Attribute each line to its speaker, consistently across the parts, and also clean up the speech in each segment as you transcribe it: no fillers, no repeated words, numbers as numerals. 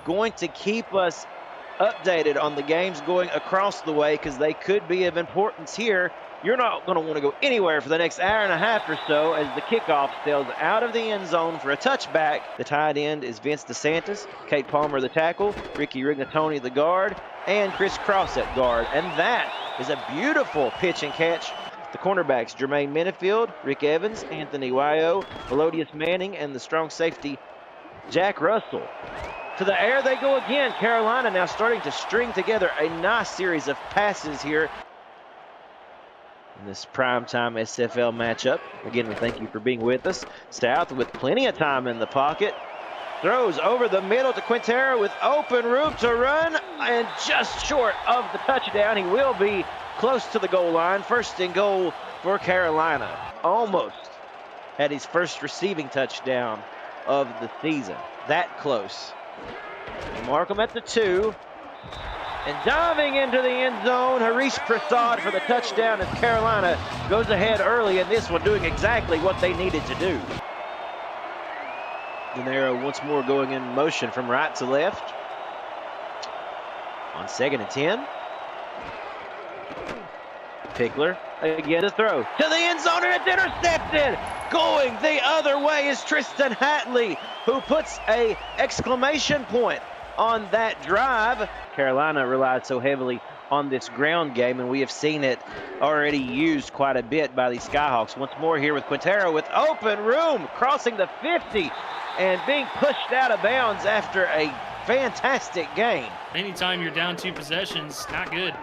Speaker 1: going to keep us updated on the games going across the way because they could be of importance here. You're not going to want to go anywhere for the next hour and a half or so as the kickoff sails out of the end zone for a touchback. The tight end is Vince DeSantis, Kate Palmer the tackle, Ricky Rigatoni the guard, and Chris Cross at guard. And that is a beautiful pitch and catch. The cornerbacks, Jermaine Minifield, Rick Evans, Anthony Wayo, Melodious Manning, and the strong safety, Jack Russell. To the air they go again. Carolina now starting to string together a nice series of passes here in this primetime SFL matchup. Again, we thank you for being with us. South with plenty of time in the pocket. Throws over the middle to Quintero with open room to run and just short of the touchdown. He will be close to the goal line. First and goal for Carolina. Almost had his first receiving touchdown of the season. That close. Mark him at the 2. And diving into the end zone, Harish Prasad for the touchdown as Carolina goes ahead early in this one, doing exactly what they needed to do. Dinero once more going in motion from right to left. On 2nd and 10. Pickler again to throw to the end zone, and it's intercepted. Going the other way is Tristan Hatley, who puts a exclamation point on that drive. Carolina relied so heavily on this ground game, and we have seen it already used quite a bit by the Skyhawks. Once more here with Quintero with open room, crossing the 50 and being pushed out of bounds after a fantastic gain.
Speaker 2: Anytime you're down 2 possessions, not good.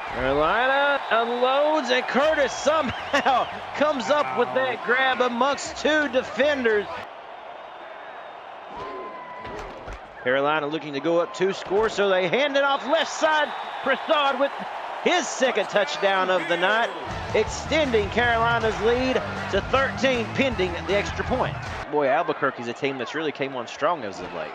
Speaker 1: Carolina unloads, and Curtis somehow comes up with that grab amongst 2 defenders. Carolina looking to go up 2 scores, so they hand it off left side. Prasad with his 2nd touchdown of the night, extending Carolina's lead to 13 pending the extra point. Boy, Albuquerque's a team that's really came on strong as of late.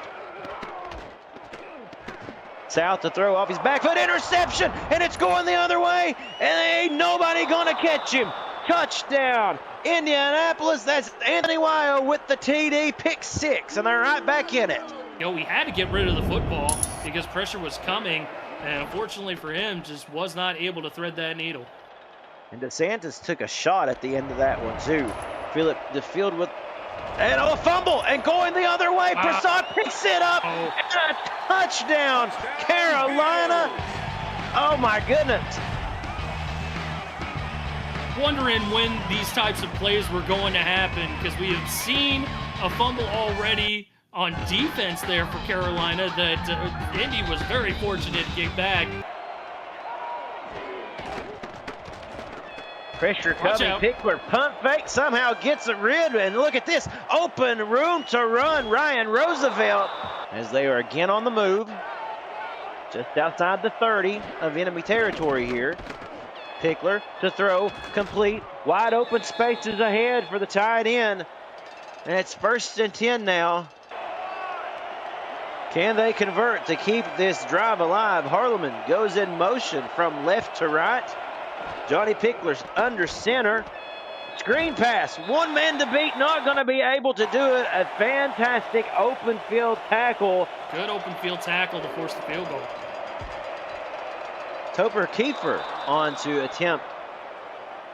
Speaker 1: South to throw off his back foot, interception, and it's going the other way, and ain't nobody gonna catch him. Touchdown, Indianapolis. That's Anthony Wayo with the TD, pick 6, and they're right back in it.
Speaker 2: You know, we had to get rid of the football because pressure was coming, and unfortunately for him, just was not able to thread that needle.
Speaker 1: And DeSantis took a shot at the end of that one, too. Philip DeField with a fumble, and going the other way. Prasad picks it up, and a touchdown, Carolina. Oh, my goodness.
Speaker 2: Wondering when these types of plays were going to happen, because we have seen a fumble already on defense there for Carolina that Indy was very fortunate to get back.
Speaker 1: Pressure coming, Pickler punt fake, somehow gets it rid, and look at this, open room to run, Ryan Roosevelt, as they are again on the move, just outside the 30 of enemy territory here. Pickler to throw, complete, wide open spaces ahead for the tight end, and it's 1st and 10 now. Can they convert to keep this drive alive? Harleman goes in motion from left to right. Johnny Pickler's under center. Screen pass, 1 man to beat, not going to be able to do it. A fantastic open field tackle.
Speaker 2: Good open field tackle to force the field goal.
Speaker 1: Topher Kiefer on to attempt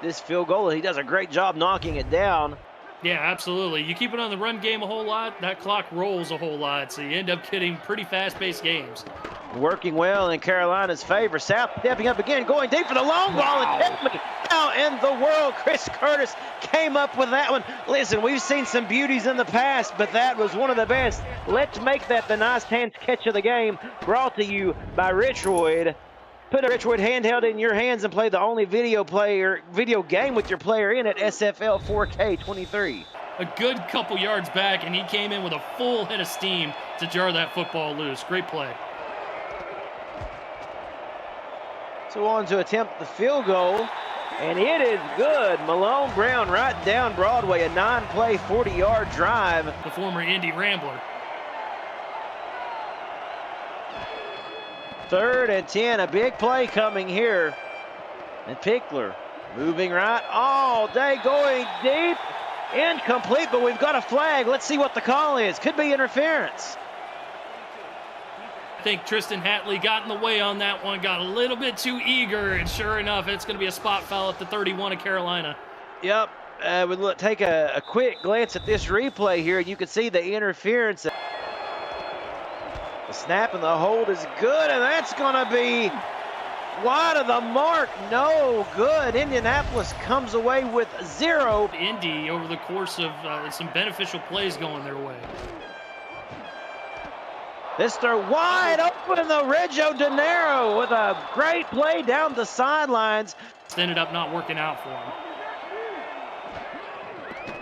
Speaker 1: this field goal. He does a great job knocking it down.
Speaker 2: Yeah, absolutely. You keep it on the run game a whole lot, that clock rolls a whole lot, so you end up getting pretty fast-paced games.
Speaker 1: Working well in Carolina's favor. South stepping up again, going deep for the long ball, and tell me how in the world Chris Curtis came up with that one. Listen, we've seen some beauties in the past, but that was one of the best. Let's make that the nice hands catch of the game, brought to you by Richroyd. Put a Richroyd handheld in your hands and play the only video game with your player in it, SFL 4K 23.
Speaker 2: A good couple yards back, and he came in with a full head of steam to jar that football loose. Great play.
Speaker 1: So on to attempt the field goal, and it is good. Malone Brown right down Broadway, a 9-play, 40-yard drive.
Speaker 2: The former Indy Rambler.
Speaker 1: 3rd and 10, a big play coming here. And Pickler moving right all day, going deep, incomplete, but we've got a flag. Let's see what the call is. Could be interference.
Speaker 2: I think Tristan Hatley got in the way on that one, got a little bit too eager, and sure enough, it's going to be a spot foul at the 31 of Carolina.
Speaker 1: Yep. We take a quick glance at this replay here, and you can see the interference. The snap and the hold is good, and that's going to be wide of the mark. No good. Indianapolis comes away with 0.
Speaker 2: Indy over the course of some beneficial plays going their way.
Speaker 1: This throw wide open, the Reggio De Niro with a great play down the sidelines.
Speaker 2: It ended up not working out for him.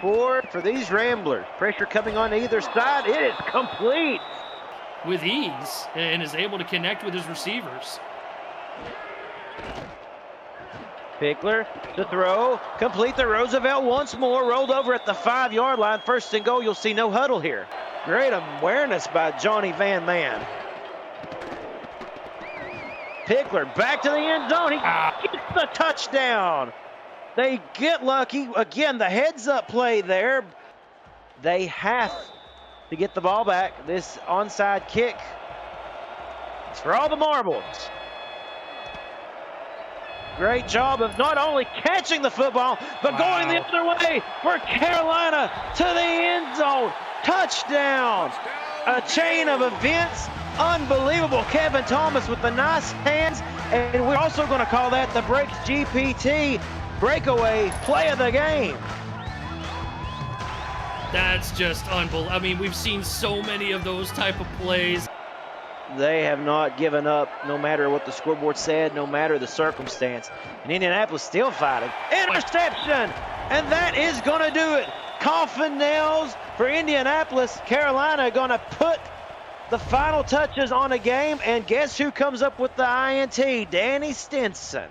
Speaker 1: Forward for these Ramblers. Pressure coming on either side. It is complete.
Speaker 2: With ease, and is able to connect with his receivers.
Speaker 1: Pickler to throw, complete the Roosevelt once more, rolled over at the 5-yard line. First and goal, you'll see no huddle here. Great awareness by Johnny Van Man. Pickler back to the end zone. He gets the touchdown. They get lucky. Again, the heads-up play there. They have to get the ball back. This onside kick is for all the marbles. Great job of not only catching the football, but going the other way for Carolina to the end zone. Touchdown. A chain of events. Unbelievable. Kevin Thomas with the nice hands. And we're also going to call that the Breaks GPT breakaway play of the game.
Speaker 2: That's just unbelievable. I mean, we've seen so many of those type of plays.
Speaker 1: They have not given up, no matter what the scoreboard said, no matter the circumstance. And Indianapolis still fighting. Interception! And that is going to do it. Coffin nails for Indianapolis. Carolina going to put the final touches on a game. And guess who comes up with the INT? Danny Stinson.